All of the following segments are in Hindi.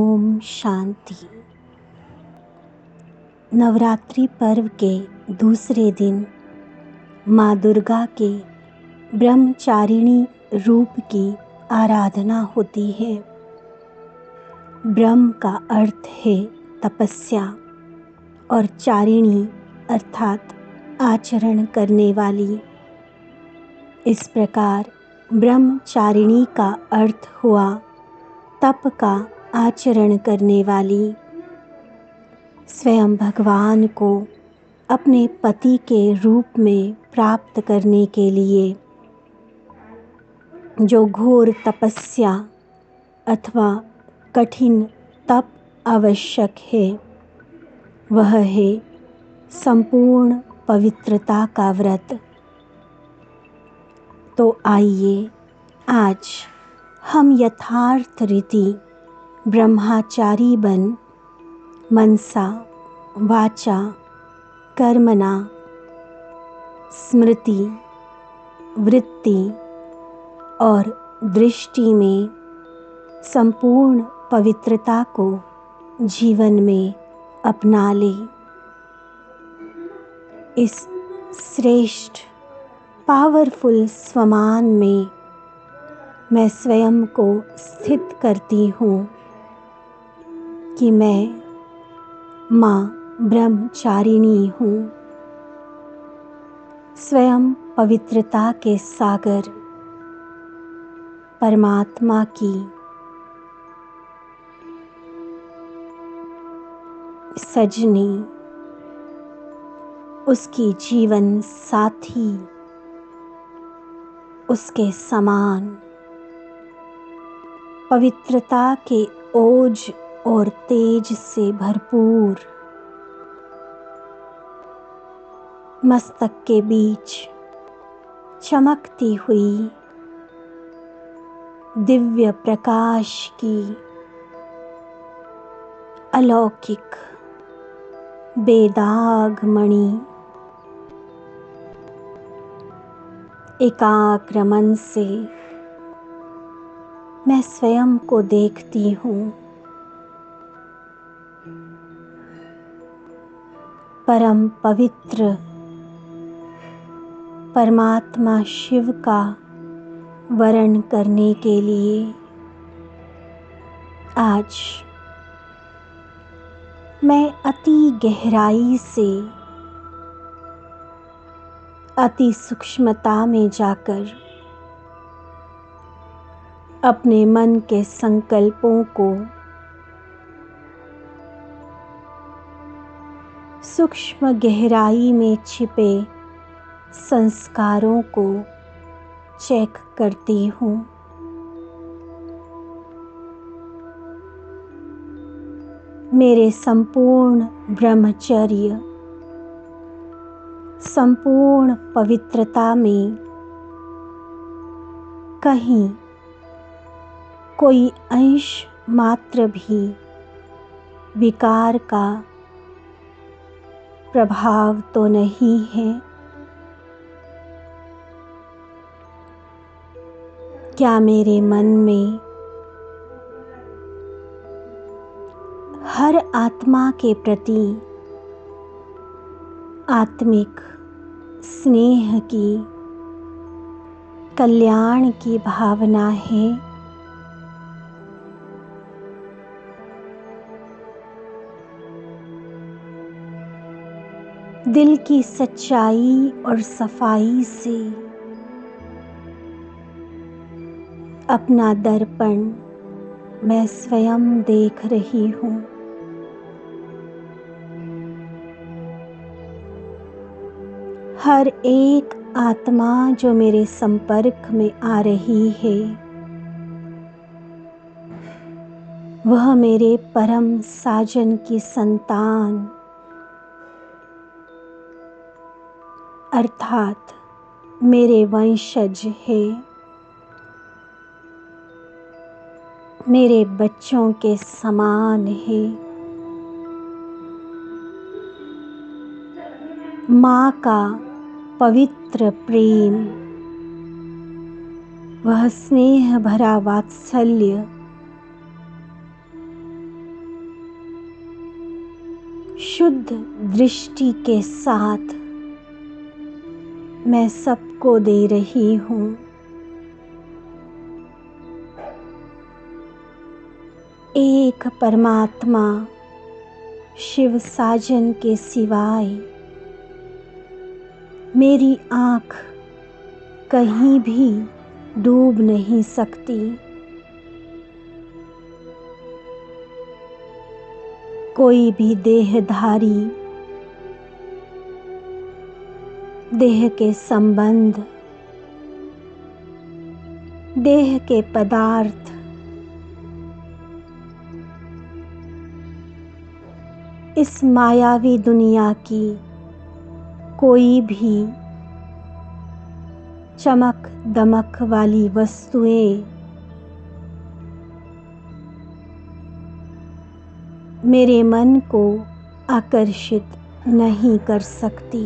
ओम शांति। नवरात्रि पर्व के दूसरे दिन माँ दुर्गा के ब्रह्मचारिणी रूप की आराधना होती है। ब्रह्म का अर्थ है तपस्या और चारिणी अर्थात आचरण करने वाली। इस प्रकार ब्रह्मचारिणी का अर्थ हुआ तप का आचरण करने वाली। स्वयं भगवान को अपने पति के रूप में प्राप्त करने के लिए जो घोर तपस्या अथवा कठिन तप आवश्यक है वह है संपूर्ण पवित्रता का व्रत। तो आइए आज हम यथार्थ रीति ब्रह्मचारी बन मनसा वाचा कर्मणा स्मृति वृत्ति और दृष्टि में संपूर्ण पवित्रता को जीवन में अपना ले। इस श्रेष्ठ पावरफुल स्वमान में मैं स्वयं को स्थित करती हूँ कि मैं माँ ब्रह्मचारिणी हूँ। स्वयं पवित्रता के सागर परमात्मा की सजनी, उसकी जीवन साथी, उसके समान पवित्रता के ओज और तेज से भरपूर मस्तक के बीच चमकती हुई दिव्य प्रकाश की अलौकिक बेदाग मणि एकाग्र मन से मैं स्वयं को देखती हूँ। परम पवित्र परमात्मा शिव का वरण करने के लिए आज मैं अति गहराई से अति सूक्ष्मता में जाकर अपने मन के संकल्पों को सूक्ष्म गहराई में छिपे संस्कारों को चेक करती हूँ। मेरे संपूर्ण ब्रह्मचर्य संपूर्ण पवित्रता में कहीं कोई अंश मात्र भी विकार का प्रभाव तो नहीं है। क्या मेरे मन में हर आत्मा के प्रति आत्मिक स्नेह की कल्याण की भावना है? दिल की सच्चाई और सफाई से अपना दर्पण मैं स्वयं देख रही हूँ। हर एक आत्मा जो मेरे संपर्क में आ रही है वह मेरे परम साजन की संतान अर्थात मेरे वंशज है। मेरे बच्चों के समान है। माँ का पवित्र प्रेम, वह स्नेह भरा वात्सल्य शुद्ध दृष्टि के साथ मैं सबको दे रही हूँ। एक परमात्मा शिव साजन के सिवाय मेरी आँख कहीं भी डूब नहीं सकती। कोई भी देहधारी देह के संबंध, देह के पदार्थ, इस मायावी दुनिया की कोई भी चमक दमक वाली वस्तुएं मेरे मन को आकर्षित नहीं कर सकती।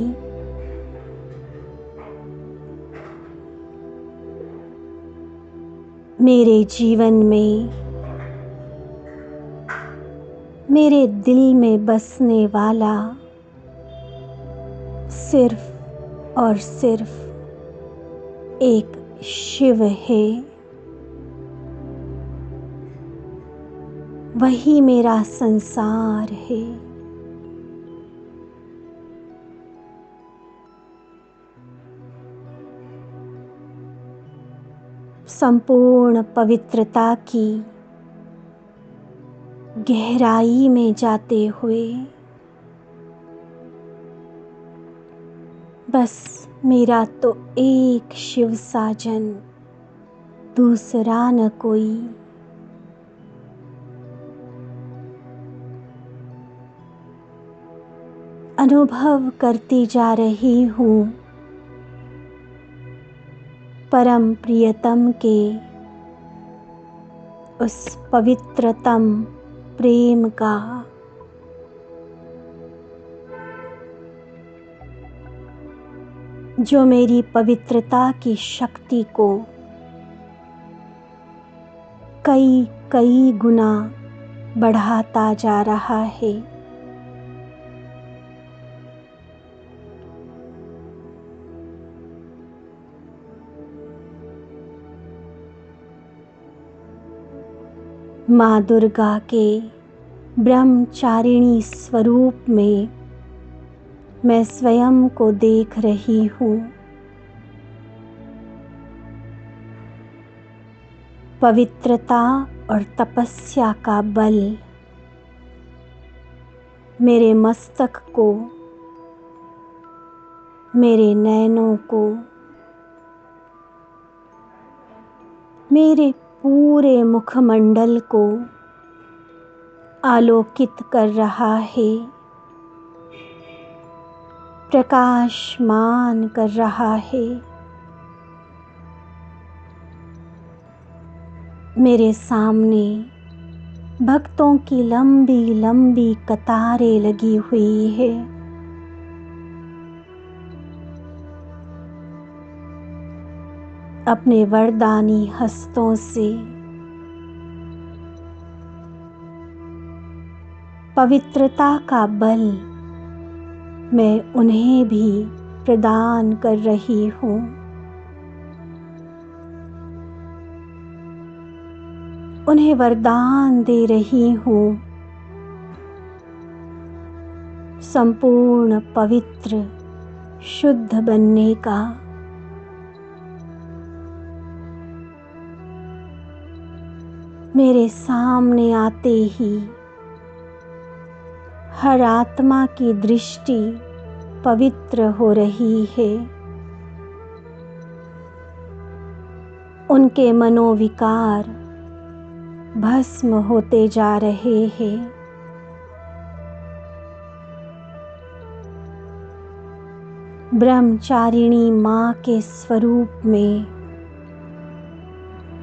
मेरे जीवन में, मेरे दिल में बसने वाला सिर्फ और सिर्फ एक शिव है। वही मेरा संसार है। संपूर्ण पवित्रता की गहराई में जाते हुए बस मेरा तो एक शिव साजन, दूसरा न कोई। अनुभव करती जा रही हूँ परम प्रियतम के उस पवित्रतम प्रेम का। जो मेरी पवित्रता की शक्ति को कई कई गुना बढ़ाता जा रहा है। माँ दुर्गा के ब्रह्मचारिणी स्वरूप में मैं स्वयं को देख रही हूँ। पवित्रता और तपस्या का बल मेरे मस्तक को, मेरे नैनों को, मेरे पूरे मुखमंडल को आलोकित कर रहा है, प्रकाशमान कर रहा है। मेरे सामने भक्तों की लंबी लंबी कतारें लगी हुई है। अपने वरदानी हस्तों से पवित्रता का बल मैं उन्हें भी प्रदान कर रही हूँ। उन्हें वरदान दे रही हूँ संपूर्ण पवित्र शुद्ध बनने का। मेरे सामने आते ही हर आत्मा की दृष्टि पवित्र हो रही है। उनके मनोविकार भस्म होते जा रहे हैं। ब्रह्मचारिणी माँ के स्वरूप में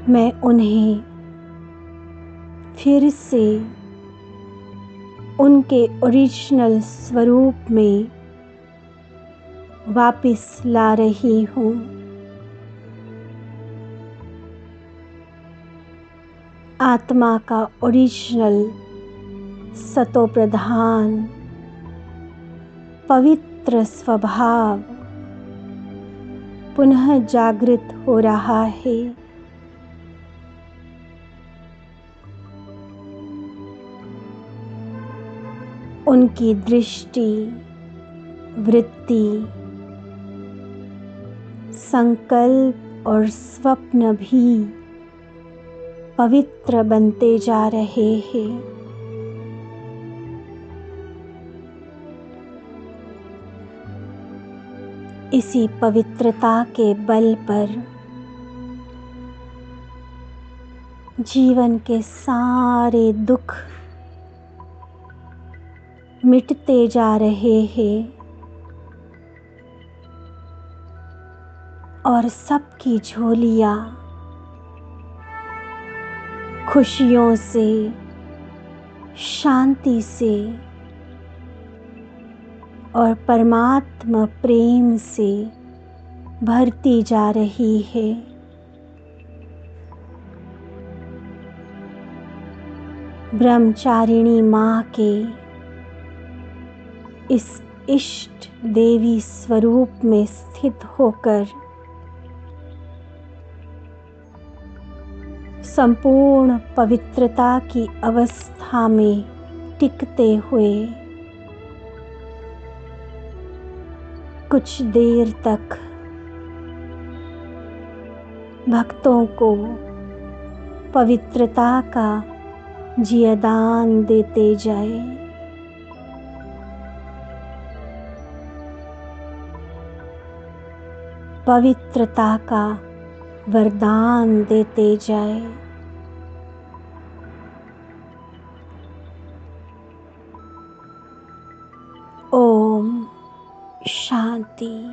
मैं उन्हें फिर से उनके ओरिजिनल स्वरूप में वापस ला रही हूँ। आत्मा का ओरिजिनल सतो प्रधान पवित्र स्वभाव पुनः जागृत हो रहा है। उनकी दृष्टि, वृत्ति, संकल्प और स्वप्न भी पवित्र बनते जा रहे हैं। इसी पवित्रता के बल पर जीवन के सारे दुख मिटते जा रहे हैं और सबकी झोलियां खुशियों से, शांति से और परमात्मा प्रेम से भरती जा रही है। ब्रह्मचारिणी माँ के इस इष्ट देवी स्वरूप में स्थित होकर संपूर्ण पवित्रता की अवस्था में टिकते हुए कुछ देर तक भक्तों को पवित्रता का जियादान देते जाए। पवित्रता का वरदान देते जाए। ओम शांति।